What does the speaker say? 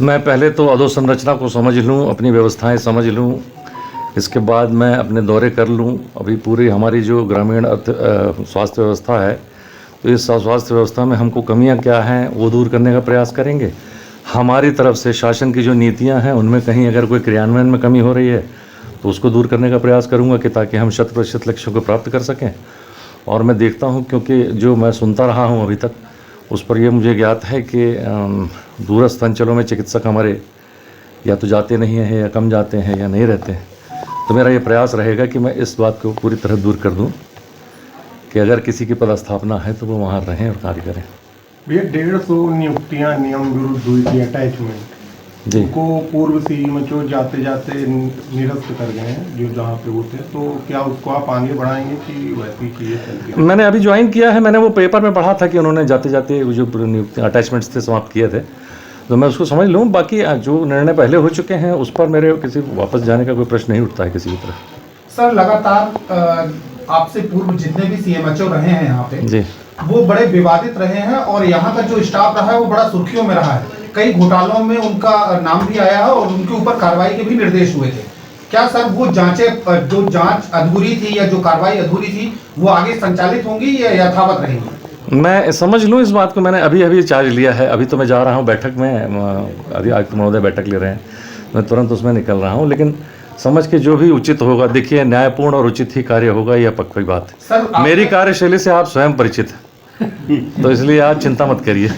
मैं पहले तो अधोसंरचना को समझ लूँ, अपनी व्यवस्थाएं समझ लूँ, इसके बाद मैं अपने दौरे कर लूँ। अभी पूरी हमारी जो ग्रामीण स्वास्थ्य व्यवस्था है, तो इस स्वास्थ्य व्यवस्था में हमको कमियां क्या हैं वो दूर करने का प्रयास करेंगे। हमारी तरफ से शासन की जो नीतियां हैं उनमें कहीं अगर कोई क्रियान्वयन में कमी हो रही है तो उसको दूर करने का प्रयास करूंगा कि ताकि हम 100% लक्ष्यों को प्राप्त कर सकें। और मैं देखता हूं, क्योंकि जो मैं सुनता रहा हूं अभी तक, उस पर यह मुझे ज्ञात है कि दूरस्थ अंचलों में चिकित्सक हमारे या तो जाते नहीं हैं या कम जाते हैं या नहीं रहते हैं। तो मेरा ये प्रयास रहेगा कि मैं इस बात को पूरी तरह दूर कर दूं कि अगर किसी की पदस्थापना है तो वो वहाँ रहें और कार्य करें। भैया 150 नियुक्तियाँ नियम विरुद्ध हुई थी अटैचमेंट, उनको पूर्व सीएमएचओ जाते जाते निरस्त कर गए हैं जो जहाँ पे होते हैं, तो क्या उसको आप आगे बढ़ाएंगे कि वैसी चीज़ें चलती? मैंने अभी ज्वाइन किया है, मैंने वो पेपर में पढ़ा था कि उन्होंने जाते जाते जो अटैचमेंट्स थे समाप्त किए थे, तो मैं उसको समझ लूँ। बाकी जो निर्णय पहले हो चुके हैं उस पर मेरे किसी वापस जाने का कोई प्रश्न नहीं उठता है किसी भी तरह। सर लगातार आपसे पूर्व जितने भी सीएमएचओ रहे हैं यहाँ पे जी, वो बड़े विवादित रहे हैं और यहाँ का जो स्टाफ रहा है वो बड़ा सुर्खियों में रहा है। कई घोटालों में उनका नाम भी आया है और उनके ऊपर कार्रवाई के भी निर्देश हुए थे। क्या सर वो जो जांच अधूरी थी या जो कार्रवाई अधूरी थी वो आगे संचालित होंगी या यथावत रहेंगी? मैं समझ लूँ इस बात को। मैंने अभी चार्ज लिया है, अभी तो मैं जा रहा हूँ बैठक में, अभी आयुक्त महोदय बैठक ले रहे हैं, मैं तुरंत उसमें निकल रहा हूँ। लेकिन समझ के जो भी उचित होगा, देखिए न्यायपूर्ण और उचित ही कार्य होगा, यह पक्की बात है। मेरी कार्यशैली से आप स्वयं परिचित हैं, तो इसलिए आप चिंता मत करिए।